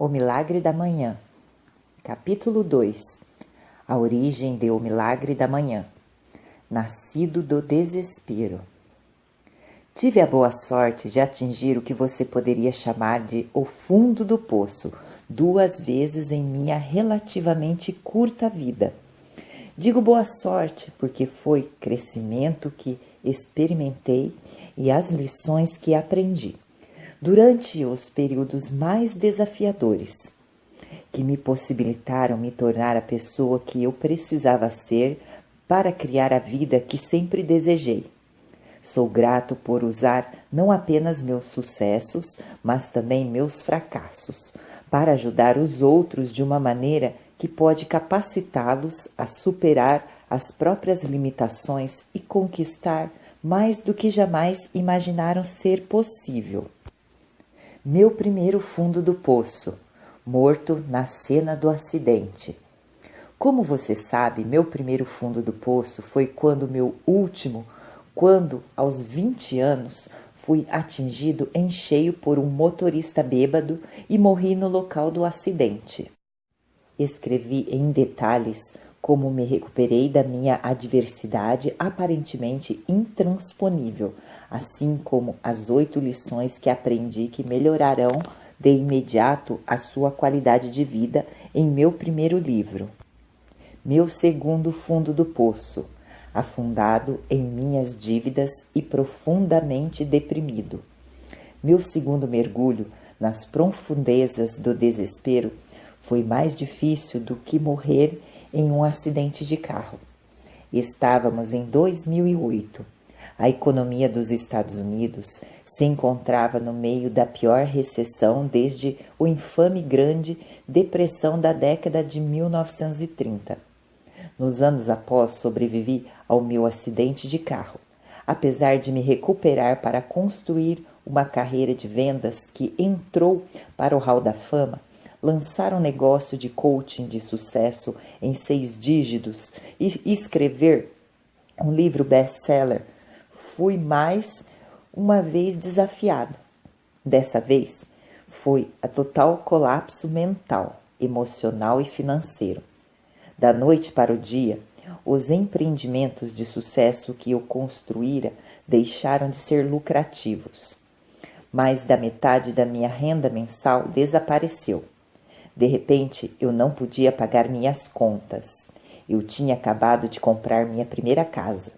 O Milagre da Manhã. Capítulo 2. A origem de O Milagre da Manhã. Nascido do desespero. Tive a boa sorte de atingir o que você poderia chamar de o fundo do poço 2 vezes em minha relativamente curta vida. Digo boa sorte porque foi crescimento que experimentei e as lições que aprendi durante os períodos mais desafiadores, que me possibilitaram me tornar a pessoa que eu precisava ser para criar a vida que sempre desejei. Sou grato por usar não apenas meus sucessos, mas também meus fracassos, para ajudar os outros de uma maneira que pode capacitá-los a superar as próprias limitações e conquistar mais do que jamais imaginaram ser possível. Meu primeiro fundo do poço, morto na cena do acidente. Como você sabe, meu primeiro fundo do poço foi quando, aos 20 anos, fui atingido em cheio por um motorista bêbado e morri no local do acidente. Escrevi em detalhes como me recuperei da minha adversidade aparentemente intransponível, assim como as 8 lições que aprendi que melhorarão de imediato a sua qualidade de vida em meu primeiro livro. Meu segundo fundo do poço, afundado em minhas dívidas e profundamente deprimido. Meu segundo mergulho nas profundezas do desespero foi mais difícil do que morrer em um acidente de carro. Estávamos em 2008. A economia dos Estados Unidos se encontrava no meio da pior recessão desde o infame Grande Depressão da década de 1930. Nos anos após, sobrevivi ao meu acidente de carro, apesar de me recuperar para construir uma carreira de vendas que entrou para o hall da fama, lançar um negócio de coaching de sucesso em 6 dígitos e escrever um livro best-seller, fui mais uma vez desafiado. Dessa vez, foi a total colapso mental, emocional e financeiro. Da noite para o dia, os empreendimentos de sucesso que eu construíra deixaram de ser lucrativos. Mais da metade da minha renda mensal desapareceu. De repente, eu não podia pagar minhas contas. Eu tinha acabado de comprar minha primeira casa.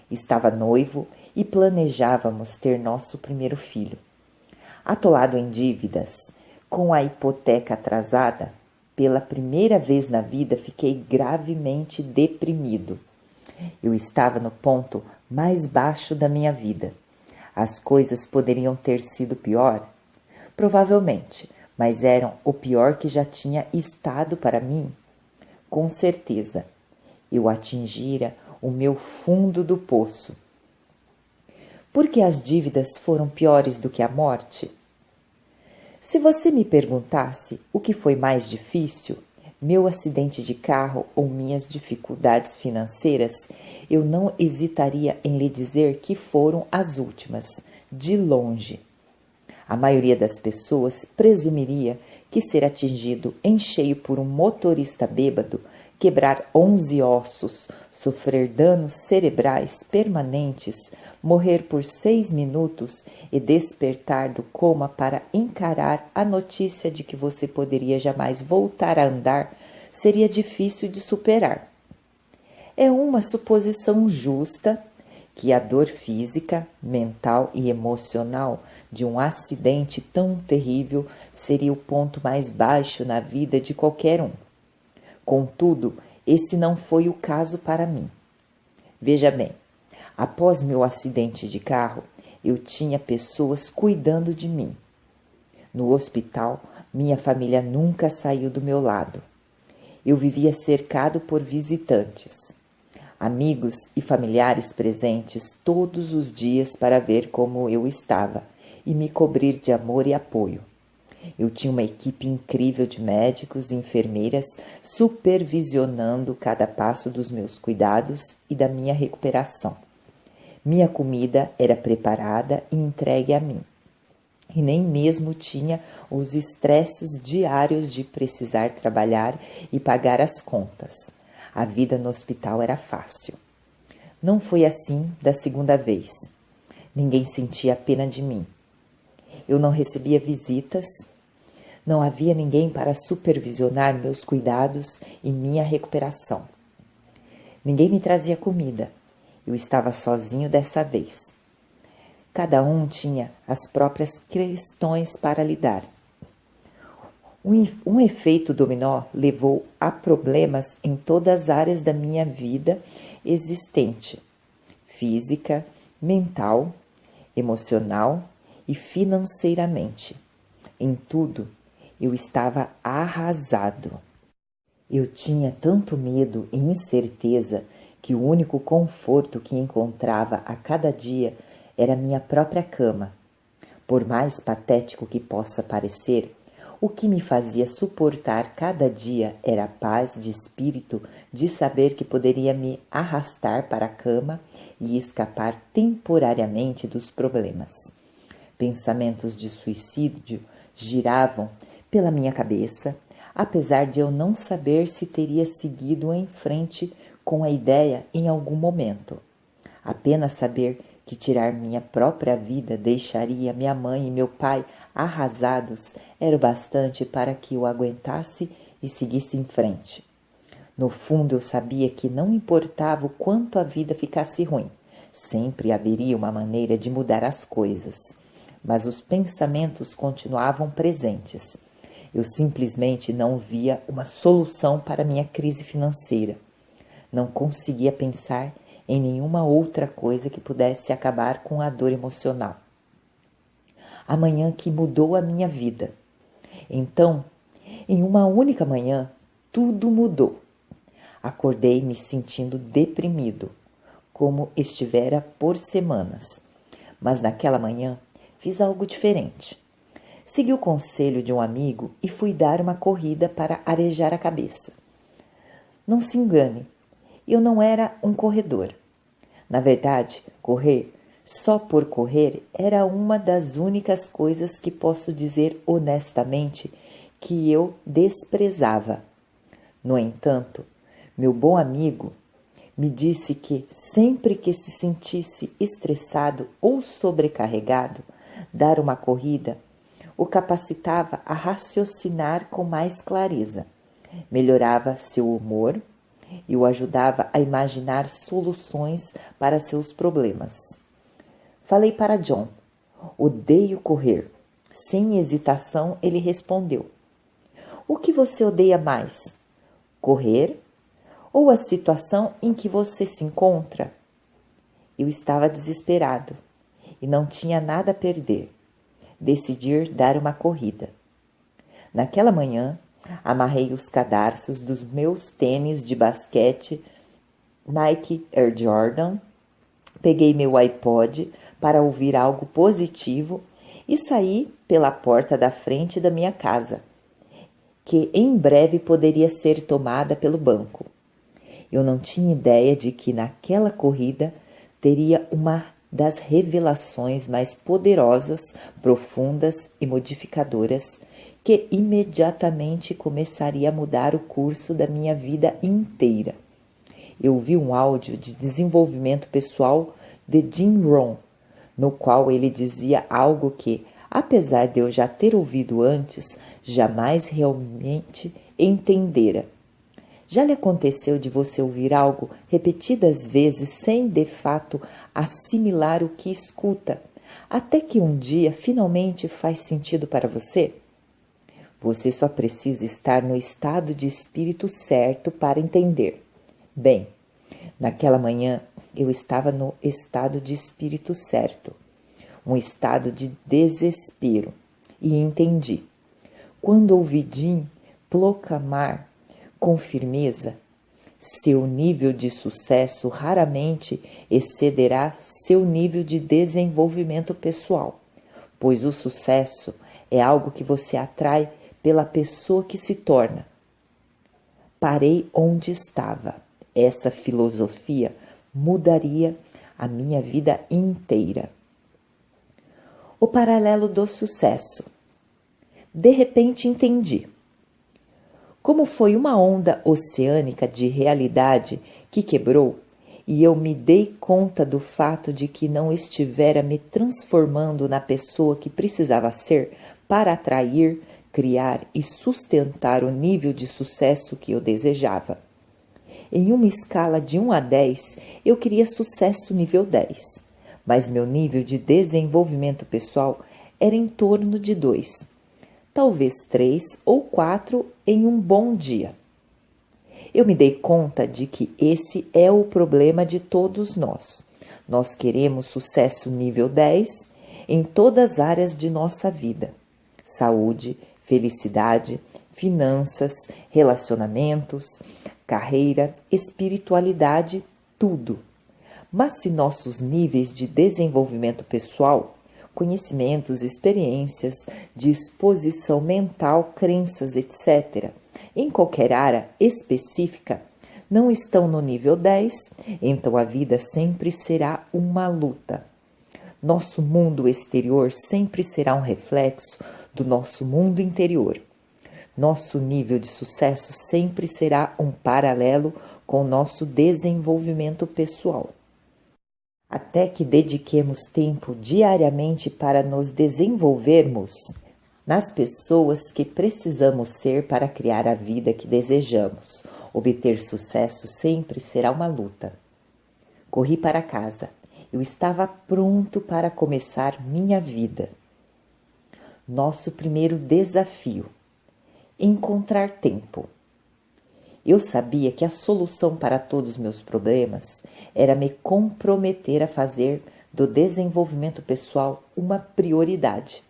Estava noivo e planejávamos ter nosso primeiro filho. Atolado em dívidas, com a hipoteca atrasada, pela primeira vez na vida fiquei gravemente deprimido. Eu estava no ponto mais baixo da minha vida. As coisas poderiam ter sido pior? Provavelmente, mas eram o pior que já tinha estado para mim. Com certeza, eu atingira o meu fundo do poço. Por que as dívidas foram piores do que a morte? Se você me perguntasse o que foi mais difícil, meu acidente de carro ou minhas dificuldades financeiras, eu não hesitaria em lhe dizer que foram as últimas, de longe. A maioria das pessoas presumiria que ser atingido em cheio por um motorista bêbado, quebrar 11 ossos, sofrer danos cerebrais permanentes, morrer por 6 minutos e despertar do coma para encarar a notícia de que você poderia jamais voltar a andar seria difícil de superar. É uma suposição justa que a dor física, mental e emocional de um acidente tão terrível seria o ponto mais baixo na vida de qualquer um. Contudo, esse não foi o caso para mim. Veja bem, após meu acidente de carro, eu tinha pessoas cuidando de mim. No hospital, minha família nunca saiu do meu lado. Eu vivia cercado por visitantes, amigos e familiares presentes todos os dias para ver como eu estava e me cobrir de amor e apoio. Eu tinha uma equipe incrível de médicos e enfermeiras supervisionando cada passo dos meus cuidados e da minha recuperação. Minha comida era preparada e entregue a mim. e nem mesmo tinha os estresses diários de precisar trabalhar e pagar as contas. A vida no hospital era fácil. Não foi assim da segunda vez. Ninguém sentia pena de mim. Eu não recebia visitas, não havia ninguém para supervisionar meus cuidados e minha recuperação. Ninguém me trazia comida. Eu estava sozinho dessa vez. Cada um tinha as próprias questões para lidar. Um efeito dominó levou a problemas em todas as áreas da minha vida existente: física, mental, emocional e financeiramente. Em tudo, eu estava arrasado. Eu tinha tanto medo e incerteza que o único conforto que encontrava a cada dia era minha própria cama. Por mais patético que possa parecer, o que me fazia suportar cada dia era a paz de espírito de saber que poderia me arrastar para a cama e escapar temporariamente dos problemas. Pensamentos de suicídio giravam pela minha cabeça, apesar de eu não saber se teria seguido em frente com a ideia em algum momento. Apenas saber que tirar minha própria vida deixaria minha mãe e meu pai arrasados era o bastante para que eu aguentasse e seguisse em frente. No fundo, eu sabia que não importava o quanto a vida ficasse ruim, sempre haveria uma maneira de mudar as coisas. Mas os pensamentos continuavam presentes. Eu simplesmente não via uma solução para minha crise financeira. Não conseguia pensar em nenhuma outra coisa que pudesse acabar com a dor emocional. A manhã que mudou a minha vida. Então, em uma única manhã, tudo mudou. Acordei me sentindo deprimido, como estivera por semanas. Mas naquela manhã, fiz algo diferente. Segui o conselho de um amigo e fui dar uma corrida para arejar a cabeça. Não se engane, eu não era um corredor. Na verdade, correr só por correr era uma das únicas coisas que posso dizer honestamente que eu desprezava. No entanto, meu bom amigo me disse que sempre que se sentisse estressado ou sobrecarregado, dar uma corrida o capacitava a raciocinar com mais clareza, melhorava seu humor e o ajudava a imaginar soluções para seus problemas. Falei para John: odeio correr. Sem hesitação, ele respondeu: o que você odeia mais? Correr ou a situação em que você se encontra? Eu estava desesperado e não tinha nada a perder. Decidi dar uma corrida. Naquela manhã, amarrei os cadarços dos meus tênis de basquete Nike Air Jordan, peguei meu iPod para ouvir algo positivo e saí pela porta da frente da minha casa, que em breve poderia ser tomada pelo banco. Eu não tinha ideia de que naquela corrida teria uma das revelações mais poderosas, profundas e modificadoras que imediatamente começaria a mudar o curso da minha vida inteira. Eu vi um áudio de desenvolvimento pessoal de Jim Rohn, no qual ele dizia algo que, apesar de eu já ter ouvido antes, jamais realmente entendera. Já lhe aconteceu de você ouvir algo repetidas vezes sem, de fato, assimilar o que escuta, até que um dia finalmente faz sentido para você? Você só precisa estar no estado de espírito certo para entender. Bem, naquela manhã eu estava no estado de espírito certo, um estado de desespero, e entendi. Quando ouvi Jim proclamar com firmeza: seu nível de sucesso raramente excederá seu nível de desenvolvimento pessoal, pois o sucesso é algo que você atrai pela pessoa que se torna. Parei onde estava. Essa filosofia mudaria a minha vida inteira. O paralelo do sucesso. De repente entendi. Como foi uma onda oceânica de realidade que quebrou, e eu me dei conta do fato de que não estivera me transformando na pessoa que precisava ser para atrair, criar e sustentar o nível de sucesso que eu desejava. Em uma escala de 1 a 10, eu queria sucesso nível 10, mas meu nível de desenvolvimento pessoal era em torno de 2, talvez 3 ou 4 em um bom dia. Eu me dei conta de que esse é o problema de todos nós. Nós queremos sucesso nível 10 em todas as áreas de nossa vida: saúde, felicidade, finanças, relacionamentos, carreira, espiritualidade, tudo. Mas se nossos níveis de desenvolvimento pessoal, conhecimentos, experiências, disposição mental, crenças, etc., em qualquer área específica, não estão no nível 10, então a vida sempre será uma luta. Nosso mundo exterior sempre será um reflexo do nosso mundo interior. Nosso nível de sucesso sempre será um paralelo com o nosso desenvolvimento pessoal. Até que dediquemos tempo diariamente para nos desenvolvermos nas pessoas que precisamos ser para criar a vida que desejamos. Obter sucesso sempre será uma luta. Corri para casa. Eu estava pronto para começar minha vida. Nosso primeiro desafio: encontrar tempo. Eu sabia que a solução para todos os meus problemas era me comprometer a fazer do desenvolvimento pessoal uma prioridade.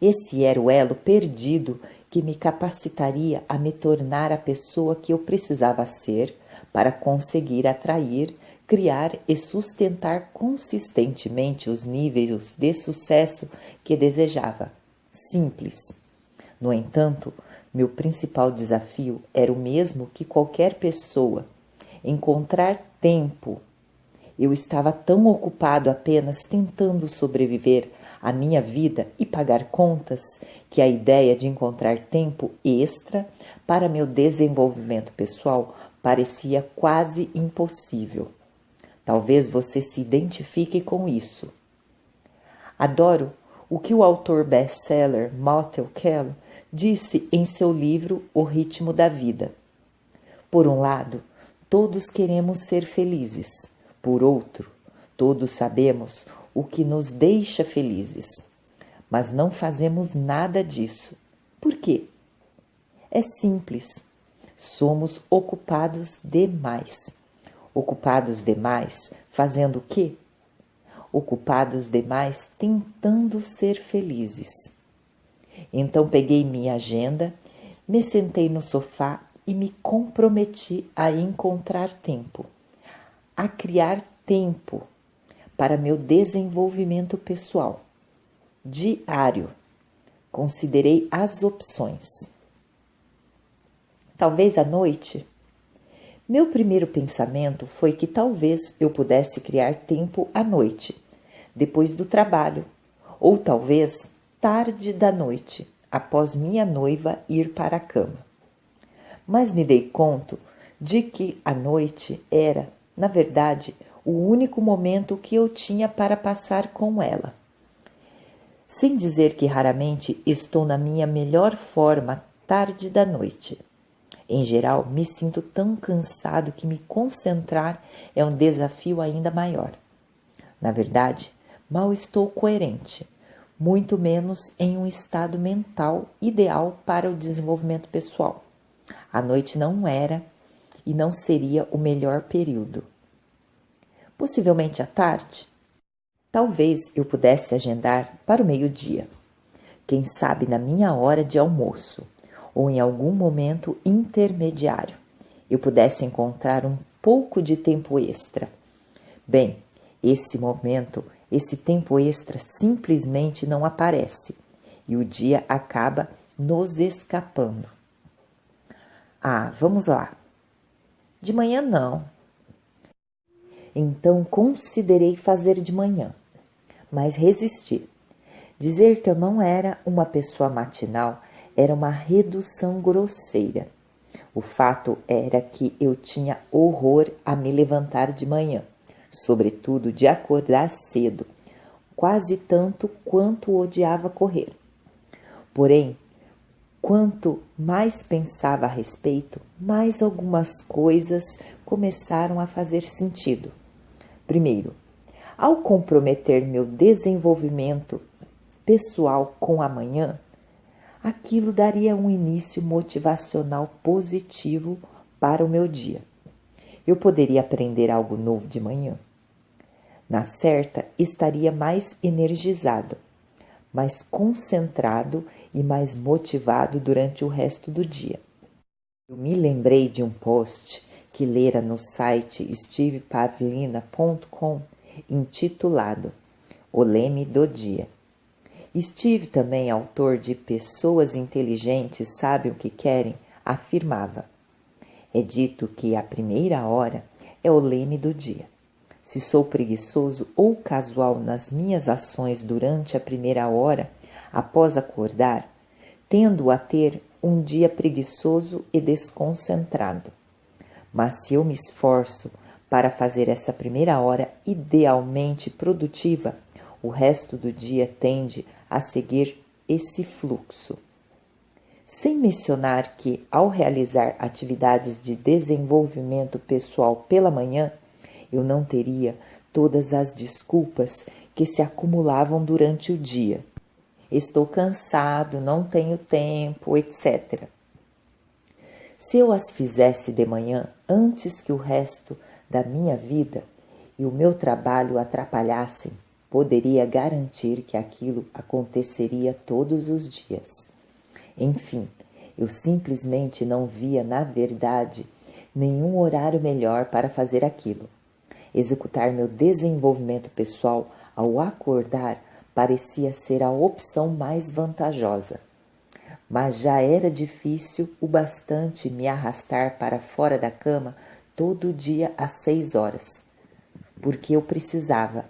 Esse era o elo perdido que me capacitaria a me tornar a pessoa que eu precisava ser para conseguir atrair, criar e sustentar consistentemente os níveis de sucesso que desejava. Simples. No entanto, meu principal desafio era o mesmo que qualquer pessoa: encontrar tempo. Eu estava tão ocupado apenas tentando sobreviver à minha vida e pagar contas que a ideia de encontrar tempo extra para meu desenvolvimento pessoal parecia quase impossível. Talvez você se identifique com isso. Adoro o que o autor best-seller Motel Kell disse em seu livro O Ritmo da Vida. Por um lado, todos queremos ser felizes. Por outro, todos sabemos o que nos deixa felizes. Mas não fazemos nada disso. Por quê? É simples. Somos ocupados demais. Ocupados demais fazendo o quê? Ocupados demais tentando ser felizes. Então peguei minha agenda, me sentei no sofá e me comprometi a encontrar tempo, a criar tempo para meu desenvolvimento pessoal. Diário. Considerei as opções. Talvez à noite. Meu primeiro pensamento foi que talvez eu pudesse criar tempo à noite, depois do trabalho, ou talvez tarde da noite, após minha noiva ir para a cama. Mas me dei conta de que a noite era, na verdade, o único momento que eu tinha para passar com ela. Sem dizer que raramente estou na minha melhor forma tarde da noite. Em geral, me sinto tão cansado que me concentrar é um desafio ainda maior. Na verdade, mal estou coerente, muito menos em um estado mental ideal para o desenvolvimento pessoal. A noite não era e não seria o melhor período. Possivelmente à tarde? Talvez eu pudesse agendar para o meio-dia. Quem sabe na minha hora de almoço, ou em algum momento intermediário, eu pudesse encontrar um pouco de tempo extra. Bem, esse momento, esse tempo extra simplesmente não aparece e o dia acaba nos escapando. Ah, vamos lá. De manhã não. Então considerei fazer de manhã, mas resisti. Dizer que eu não era uma pessoa matinal era uma redução grosseira. O fato era que eu tinha horror a me levantar de manhã, sobretudo de acordar cedo, quase tanto quanto odiava correr. Porém, quanto mais pensava a respeito, mais algumas coisas começaram a fazer sentido. Primeiro, ao comprometer meu desenvolvimento pessoal com a manhã, aquilo daria um início motivacional positivo para o meu dia. Eu poderia aprender algo novo de manhã. Na certa, estaria mais energizado, mais concentrado e mais motivado durante o resto do dia. Eu me lembrei de um post que lera no site stevepavlina.com intitulado O Leme do Dia. Steve, também autor de Pessoas Inteligentes Sabem o que Querem, afirmava: é dito que a primeira hora é o leme do dia. Se sou preguiçoso ou casual nas minhas ações durante a primeira hora, após acordar, tendo a ter um dia preguiçoso e desconcentrado. Mas se eu me esforço para fazer essa primeira hora idealmente produtiva, o resto do dia tende a seguir esse fluxo. Sem mencionar que, ao realizar atividades de desenvolvimento pessoal pela manhã, eu não teria todas as desculpas que se acumulavam durante o dia. Estou cansado, não tenho tempo, etc. Se eu as fizesse de manhã antes que o resto da minha vida e o meu trabalho atrapalhassem, poderia garantir que aquilo aconteceria todos os dias. Enfim, eu simplesmente não via, na verdade, nenhum horário melhor para fazer aquilo. Executar meu desenvolvimento pessoal ao acordar parecia ser a opção mais vantajosa. Mas já era difícil o bastante me arrastar para fora da cama todo dia às 6 horas, porque eu precisava,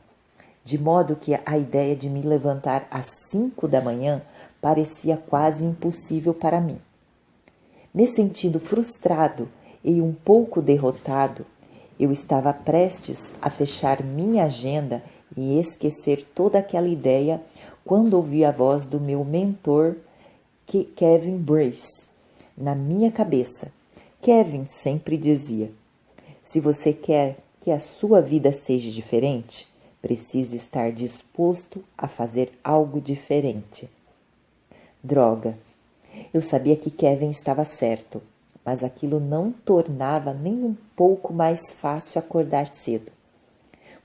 de modo que a ideia de me levantar às 5 da manhã parecia quase impossível para mim. Me sentindo frustrado e um pouco derrotado, eu estava prestes a fechar minha agenda e esquecer toda aquela ideia quando ouvi a voz do meu mentor, Kevin Brace, na minha cabeça. Kevin sempre dizia: se você quer que a sua vida seja diferente, precisa estar disposto a fazer algo diferente. Droga! Eu sabia que Kevin estava certo, mas aquilo não tornava nem um pouco mais fácil acordar cedo.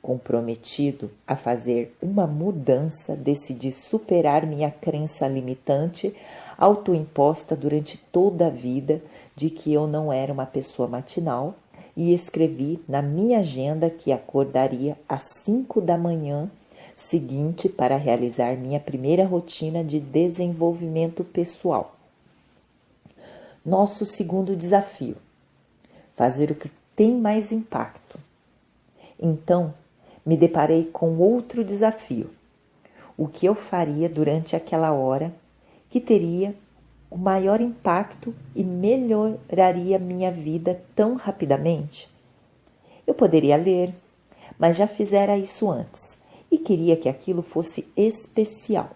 Comprometido a fazer uma mudança, decidi superar minha crença limitante, autoimposta durante toda a vida, de que eu não era uma pessoa matinal, e escrevi na minha agenda que acordaria às 5 da manhã seguinte para realizar minha primeira rotina de desenvolvimento pessoal. Nosso segundo desafio: fazer o que tem mais impacto. Então, me deparei com outro desafio: o que eu faria durante aquela hora que teria o maior impacto e melhoraria minha vida tão rapidamente? Eu poderia ler, mas já fizera isso antes e queria que aquilo fosse especial.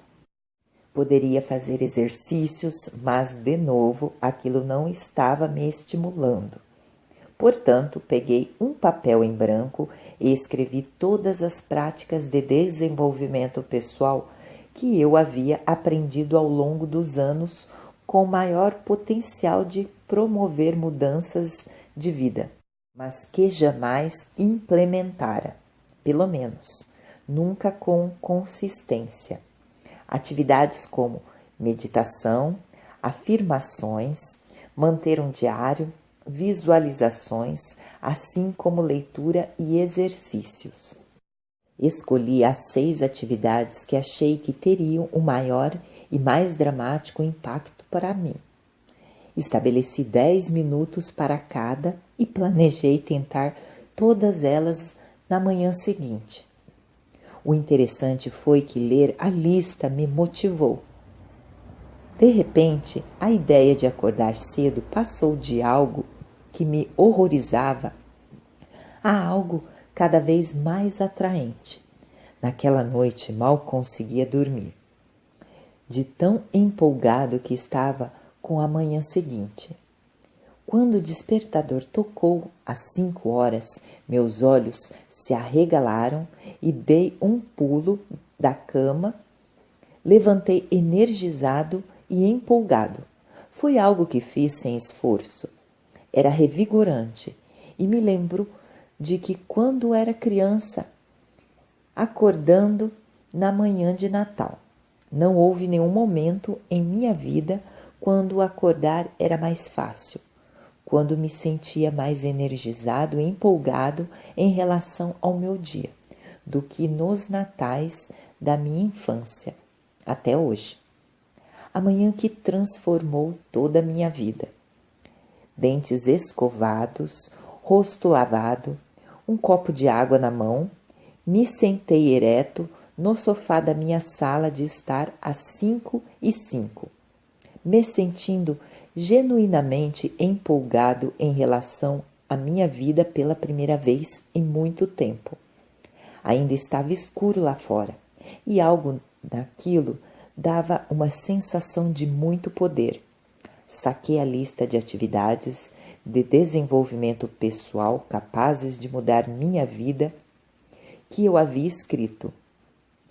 Poderia fazer exercícios, mas, de novo, aquilo não estava me estimulando. Portanto, peguei um papel em branco e escrevi todas as práticas de desenvolvimento pessoal que eu havia aprendido ao longo dos anos com maior potencial de promover mudanças de vida, mas que jamais implementara, pelo menos, nunca com consistência. Atividades como meditação, afirmações, manter um diário, visualizações, assim como leitura e exercícios. Escolhi as 6 atividades que achei que teriam o maior e mais dramático impacto para mim. Estabeleci 10 minutos para cada e planejei tentar todas elas na manhã seguinte. O interessante foi que ler a lista me motivou. De repente, a ideia de acordar cedo passou de algo que me horrorizava a algo cada vez mais atraente. Naquela noite mal conseguia dormir, de tão empolgado que estava com a manhã seguinte. Quando o despertador tocou às 5 horas, meus olhos se arregalaram e dei um pulo da cama. Levantei energizado e empolgado. Foi algo que fiz sem esforço. Era revigorante e me lembro de que quando era criança, acordando na manhã de Natal. Não houve nenhum momento em minha vida quando acordar era mais fácil, quando me sentia mais energizado e empolgado em relação ao meu dia, do que nos natais da minha infância, até hoje. A manhã que transformou toda a minha vida. Dentes escovados, rosto lavado, um copo de água na mão, me sentei ereto no sofá da minha sala de estar às 5:05, me sentindo genuinamente empolgado em relação à minha vida pela primeira vez em muito tempo. Ainda estava escuro lá fora, e algo naquilo dava uma sensação de muito poder. Saquei a lista de atividades de desenvolvimento pessoal capazes de mudar minha vida que eu havia escrito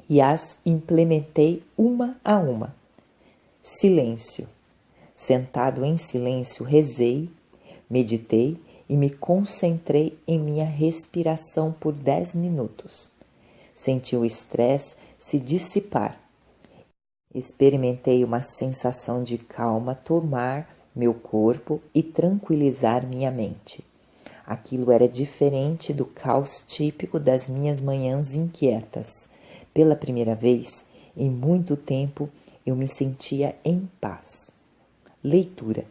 e as implementei uma a uma. Silêncio. Sentado em silêncio, rezei, meditei e me concentrei em minha respiração por 10 minutos. Senti o estresse se dissipar. Experimentei uma sensação de calma tomar meu corpo e tranquilizar minha mente. Aquilo era diferente do caos típico das minhas manhãs inquietas. Pela primeira vez, em muito tempo, eu me sentia em paz. Leitura.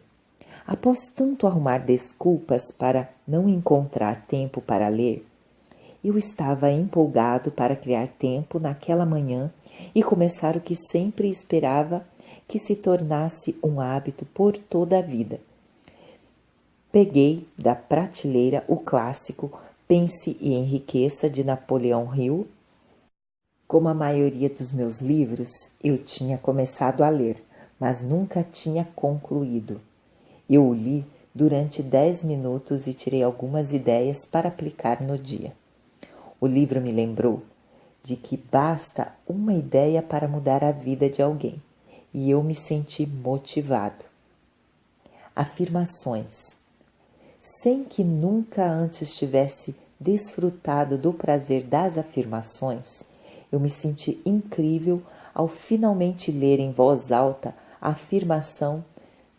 Após tanto arrumar desculpas para não encontrar tempo para ler, eu estava empolgado para criar tempo naquela manhã e começar o que sempre esperava que se tornasse um hábito por toda a vida. Peguei da prateleira o clássico Pense e Enriqueça, de Napoleão Hill. Como a maioria dos meus livros, eu tinha começado a ler, mas nunca tinha concluído. Eu o li durante 10 minutos e tirei algumas ideias para aplicar no dia. O livro me lembrou de que basta uma ideia para mudar a vida de alguém, e eu me senti motivado. Afirmações. Sem que nunca antes tivesse desfrutado do prazer das afirmações, eu me senti incrível ao finalmente ler em voz alta a afirmação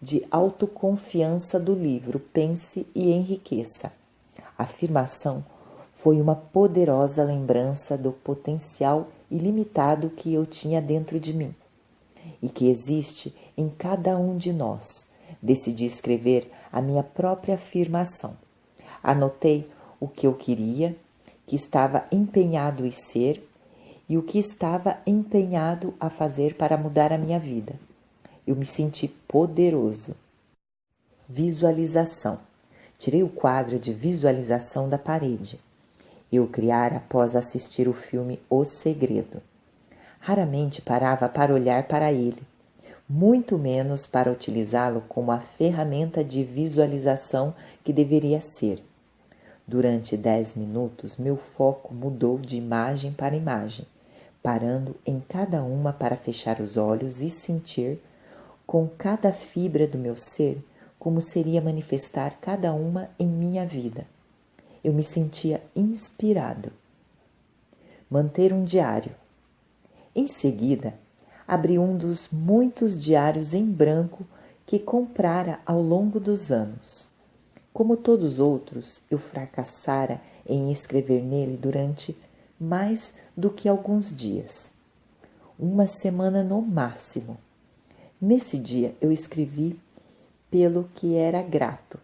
de autoconfiança do livro Pense e Enriqueça. A afirmação foi uma poderosa lembrança do potencial ilimitado que eu tinha dentro de mim e que existe em cada um de nós. Decidi escrever a minha própria afirmação. Anotei o que eu queria, que estava empenhado em ser e o que estava empenhado a fazer para mudar a minha vida. Eu me senti poderoso. Visualização. Tirei o quadro de visualização da parede. Eu criara após assistir o filme O Segredo. Raramente parava para olhar para ele, muito menos para utilizá-lo como a ferramenta de visualização que deveria ser. Durante 10 minutos, meu foco mudou de imagem para imagem, parando em cada uma para fechar os olhos e sentir, com cada fibra do meu ser, como seria manifestar cada uma em minha vida. Eu me sentia inspirado. Manter um diário. Em seguida, abri um dos muitos diários em branco que comprara ao longo dos anos. Como todos os outros, eu fracassara em escrever nele durante mais do que alguns dias. Uma semana no máximo. Nesse dia eu escrevi pelo que era grato.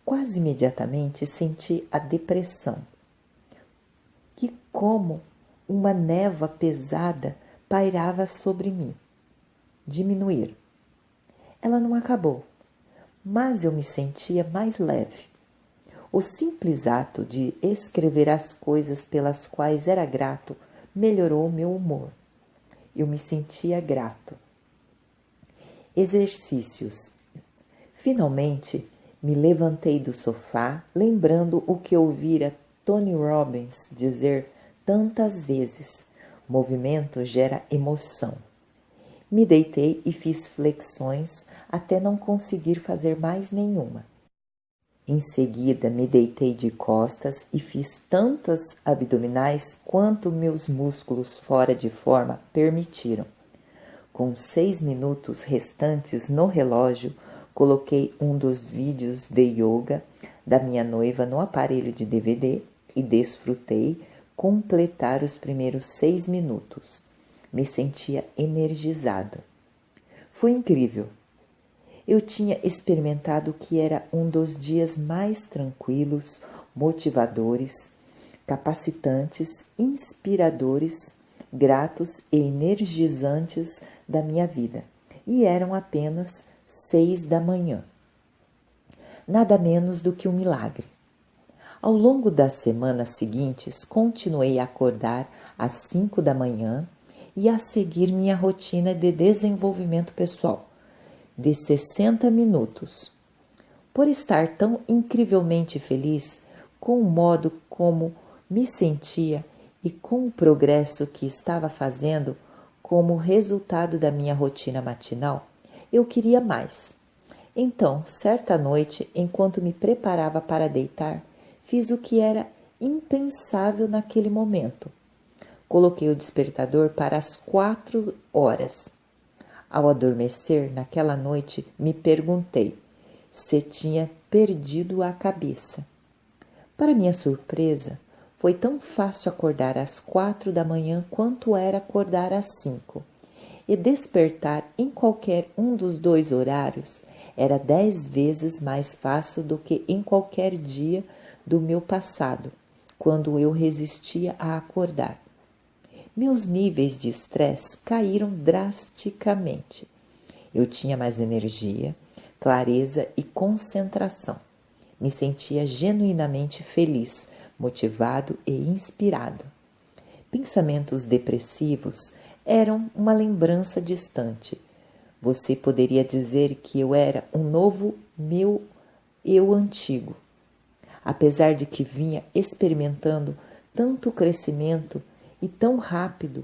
Quase imediatamente senti a depressão, que como uma névoa pesada pairava sobre mim. Diminuir. Ela não acabou, mas eu me sentia mais leve. O simples ato de escrever as coisas pelas quais era grato melhorou meu humor. Eu me sentia grato. Exercícios. Finalmente, me levantei do sofá, lembrando o que ouvira Tony Robbins dizer tantas vezes: movimento gera emoção. Me deitei e fiz flexões até não conseguir fazer mais nenhuma. Em seguida, me deitei de costas e fiz tantas abdominais quanto meus músculos fora de forma permitiram. Com 6 minutos restantes no relógio, coloquei um dos vídeos de yoga da minha noiva no aparelho de DVD e desfrutei completar os primeiros 6 minutos. Me sentia energizado. Foi incrível. Eu tinha experimentado que era um dos dias mais tranquilos, motivadores, capacitantes, inspiradores, gratos e energizantes da minha vida. E eram apenas 6 da manhã. Nada menos do que um milagre. Ao longo das semanas seguintes, continuei a acordar às 5 da manhã e a seguir minha rotina de desenvolvimento pessoal, de 60 minutos. Por estar tão incrivelmente feliz com o modo como me sentia e com o progresso que estava fazendo como resultado da minha rotina matinal, eu queria mais. Então, certa noite, enquanto me preparava para deitar, fiz o que era impensável naquele momento. Coloquei o despertador para as 4 horas. Ao adormecer naquela noite, me perguntei se tinha perdido a cabeça. Para minha surpresa, foi tão fácil acordar às 4 da manhã quanto era acordar às 5. E despertar em qualquer um dos 2 horários era 10 vezes mais fácil do que em qualquer dia do meu passado, quando eu resistia a acordar. Meus níveis de estresse caíram drasticamente. Eu tinha mais energia, clareza e concentração. Me sentia genuinamente feliz, motivado e inspirado. Pensamentos depressivos eram uma lembrança distante. Você poderia dizer que eu era um novo meu eu antigo. Apesar de que vinha experimentando tanto crescimento e tão rápido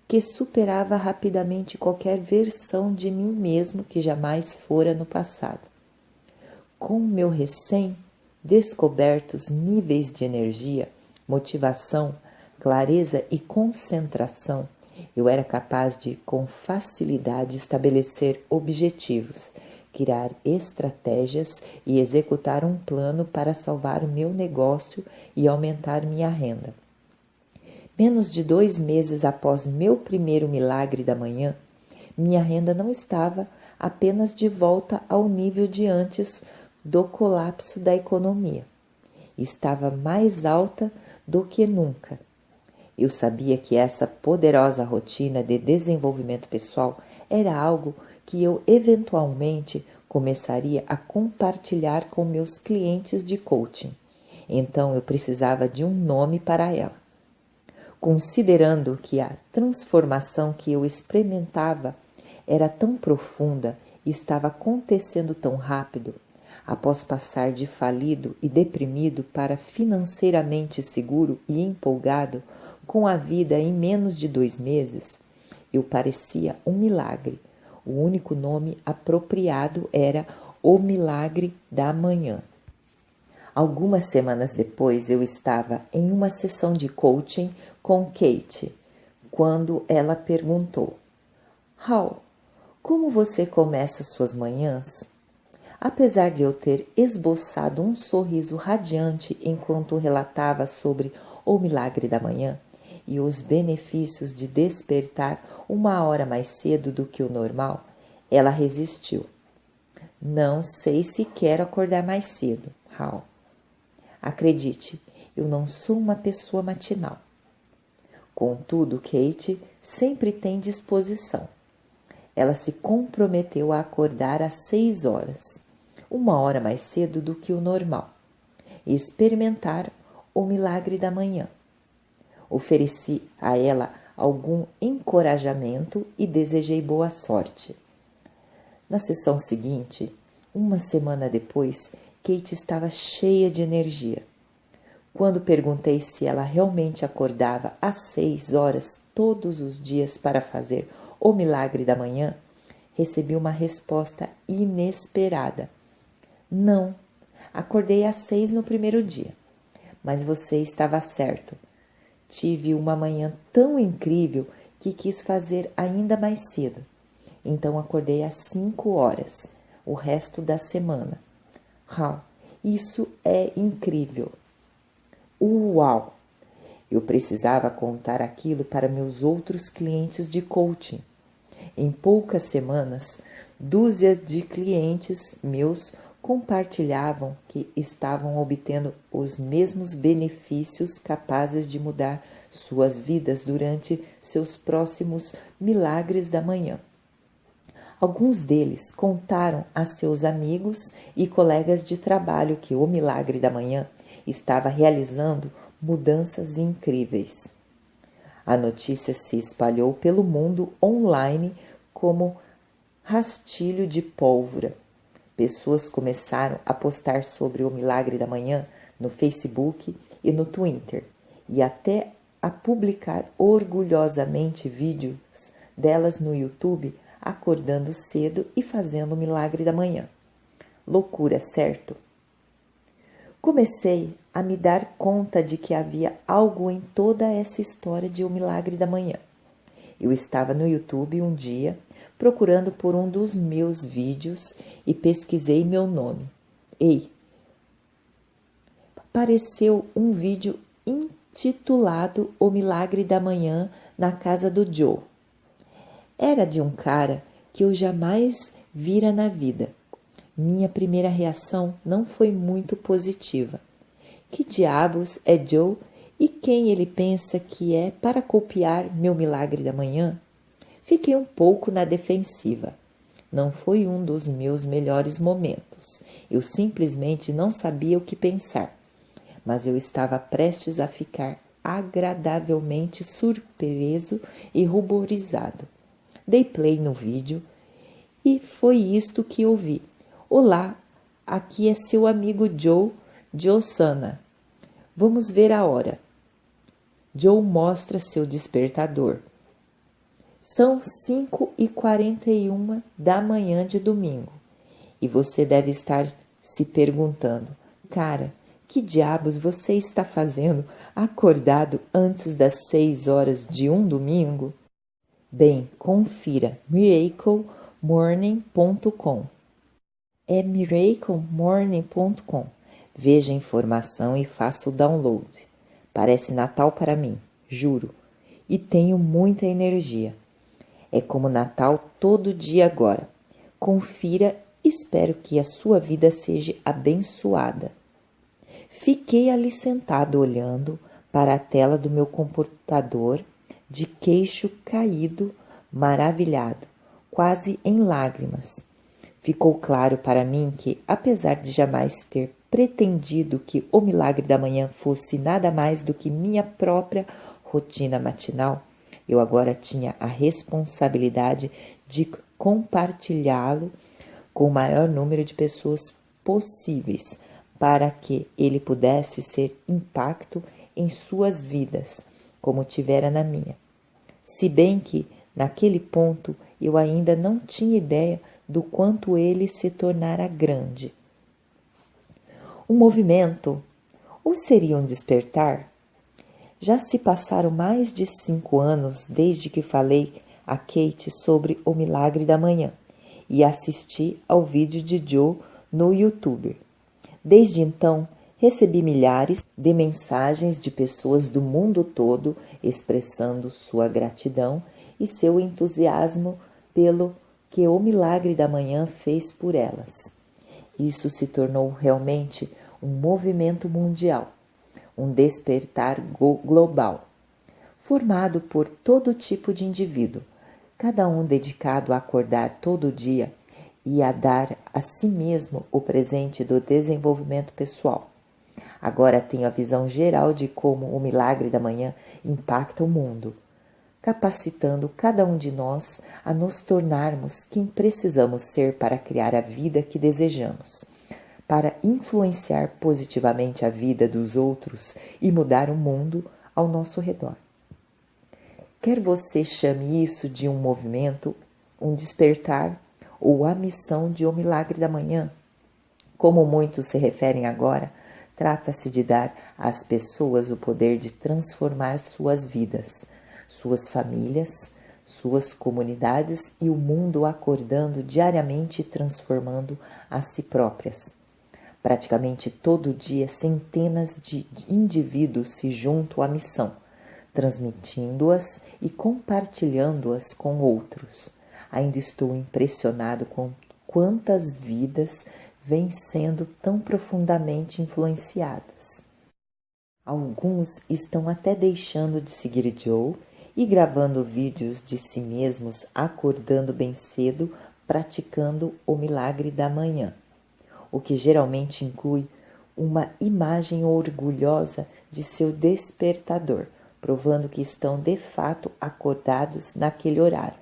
que superava rapidamente qualquer versão de mim mesmo que jamais fora no passado. Com meu recém-descobertos níveis de energia, motivação, clareza e concentração, eu era capaz de, com facilidade, estabelecer objetivos, criar estratégias e executar um plano para salvar o meu negócio e aumentar minha renda. Menos de 2 meses após meu primeiro milagre da manhã, minha renda não estava apenas de volta ao nível de antes do colapso da economia. Estava mais alta do que nunca. Eu sabia que essa poderosa rotina de desenvolvimento pessoal era algo que eu eventualmente começaria a compartilhar com meus clientes de coaching. Então eu precisava de um nome para ela. Considerando que a transformação que eu experimentava era tão profunda e estava acontecendo tão rápido, após passar de falido e deprimido para financeiramente seguro e empolgado com a vida em menos de 2 meses, eu parecia um milagre. O único nome apropriado era O Milagre da Manhã. Algumas semanas depois, eu estava em uma sessão de coaching com Kate, quando ela perguntou: Hal, como você começa suas manhãs? Apesar de eu ter esboçado um sorriso radiante enquanto relatava sobre o milagre da manhã e os benefícios de despertar 1 hora mais cedo do que o normal, ela resistiu. Não sei se quero acordar mais cedo, Hal. Acredite, eu não sou uma pessoa matinal. Contudo, Kate sempre tem disposição. Ela se comprometeu a acordar às 6 horas, 1 hora mais cedo do que o normal, e experimentar o milagre da manhã. Ofereci a ela algum encorajamento e desejei boa sorte. Na sessão seguinte, uma semana depois, Kate estava cheia de energia. Quando perguntei se ela realmente acordava às 6 horas todos os dias para fazer o milagre da manhã, recebi uma resposta inesperada. Não, acordei às 6 no primeiro dia, mas você estava certo. Tive uma manhã tão incrível que quis fazer ainda mais cedo. Então acordei às 5 horas, o resto da semana. Isso é incrível. Uau! Eu precisava contar aquilo para meus outros clientes de coaching. Em poucas semanas, dúzias de clientes meus compartilhavam que estavam obtendo os mesmos benefícios capazes de mudar suas vidas durante seus próximos milagres da manhã. Alguns deles contaram a seus amigos e colegas de trabalho que o milagre da manhã estava realizando mudanças incríveis. A notícia se espalhou pelo mundo online como rastilho de pólvora. Pessoas começaram a postar sobre o milagre da manhã no Facebook e no Twitter, e até a publicar orgulhosamente vídeos delas no YouTube acordando cedo e fazendo o milagre da manhã. Loucura, certo? Comecei a me dar conta de que havia algo em toda essa história de O Milagre da Manhã. Eu estava no YouTube um dia procurando por um dos meus vídeos e pesquisei meu nome. Apareceu um vídeo intitulado O Milagre da Manhã na casa do Joe. Era de um cara que eu jamais vira na vida. Minha primeira reação não foi muito positiva. Que diabos é Joe e quem ele pensa que é para copiar meu milagre da manhã? Fiquei um pouco na defensiva. Não foi um dos meus melhores momentos. Eu simplesmente não sabia o que pensar. Mas eu estava prestes a ficar agradavelmente surpreso e ruborizado. Dei play no vídeo e foi isto que ouvi. Olá, aqui é seu amigo Joe Sana. Vamos ver a hora. Joe mostra seu despertador. São 5h41 da manhã de domingo. E você deve estar se perguntando, cara, que diabos você está fazendo acordado antes das 6 horas de um domingo? Bem, confira miraclemorning.com. É miraclemorning.com. Veja a informação e faça o download. Parece Natal para mim, juro. E tenho muita energia. É como Natal todo dia agora. Confira e espero que a sua vida seja abençoada. Fiquei ali sentado olhando para a tela do meu computador, de queixo caído, maravilhado, quase em lágrimas. Ficou claro para mim que, apesar de jamais ter pretendido que o milagre da manhã fosse nada mais do que minha própria rotina matinal, eu agora tinha a responsabilidade de compartilhá-lo com o maior número de pessoas possíveis, para que ele pudesse ser impacto em suas vidas, como tivera na minha. Se bem que, naquele ponto, eu ainda não tinha ideia do quanto ele se tornara grande. Um movimento? Ou seria um despertar? Já se passaram mais de 5 anos desde que falei a Kate sobre o milagre da manhã e assisti ao vídeo de Joe no YouTube. Desde então, recebi milhares de mensagens de pessoas do mundo todo expressando sua gratidão e seu entusiasmo pelo que o milagre da manhã fez por elas. Isso se tornou realmente um movimento mundial, um despertar global. formado por todo tipo de indivíduo, cada um dedicado a acordar todo dia e a dar a si mesmo o presente do desenvolvimento pessoal. Agora tenho a visão geral de como o milagre da manhã impacta o mundo, capacitando cada um de nós a nos tornarmos quem precisamos ser para criar a vida que desejamos, para influenciar positivamente a vida dos outros e mudar o mundo ao nosso redor. Quer você chame isso de um movimento, um despertar ou a missão de O Milagre da Manhã, como muitos se referem agora, trata-se de dar às pessoas o poder de transformar suas vidas, suas famílias, suas comunidades e o mundo, acordando diariamente e transformando a si próprias. Praticamente todo dia, centenas de indivíduos se juntam à missão, transmitindo-as e compartilhando-as com outros. Ainda estou impressionado com quantas vidas vêm sendo tão profundamente influenciadas. Alguns estão até deixando de seguir Joe e gravando vídeos de si mesmos acordando bem cedo, praticando o milagre da manhã, o que geralmente inclui uma imagem orgulhosa de seu despertador, provando que estão de fato acordados naquele horário.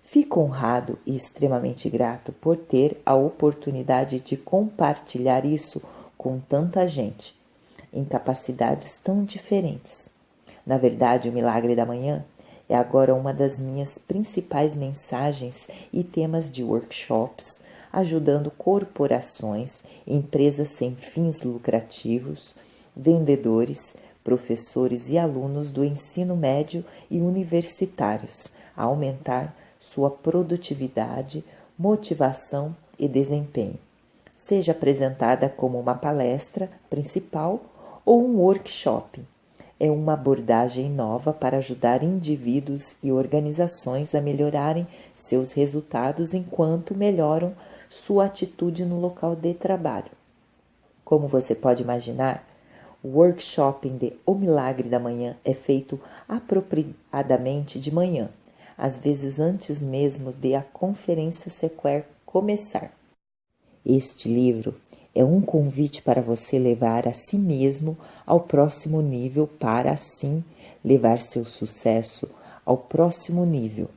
Fico honrado e extremamente grato por ter a oportunidade de compartilhar isso com tanta gente, em capacidades tão diferentes. Na verdade, o Milagre da Manhã é agora uma das minhas principais mensagens e temas de workshops, ajudando corporações, empresas sem fins lucrativos, vendedores, professores e alunos do ensino médio e universitários a aumentar sua produtividade, motivação e desempenho, seja apresentada como uma palestra principal ou um workshop. É uma abordagem nova para ajudar indivíduos e organizações a melhorarem seus resultados enquanto melhoram sua atitude no local de trabalho. Como você pode imaginar, o workshop de O Milagre da Manhã é feito apropriadamente de manhã, às vezes antes mesmo de a conferência sequer começar. Este livro é um convite para você levar a si mesmo ao próximo nível para, assim, levar seu sucesso ao próximo nível,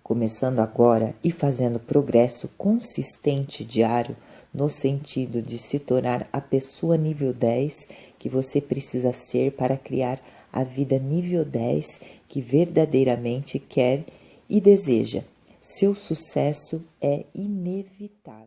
começando agora e fazendo progresso consistente diário no sentido de se tornar a pessoa nível 10 que você precisa ser para criar a vida nível 10 que verdadeiramente quer e deseja. Seu sucesso é inevitável.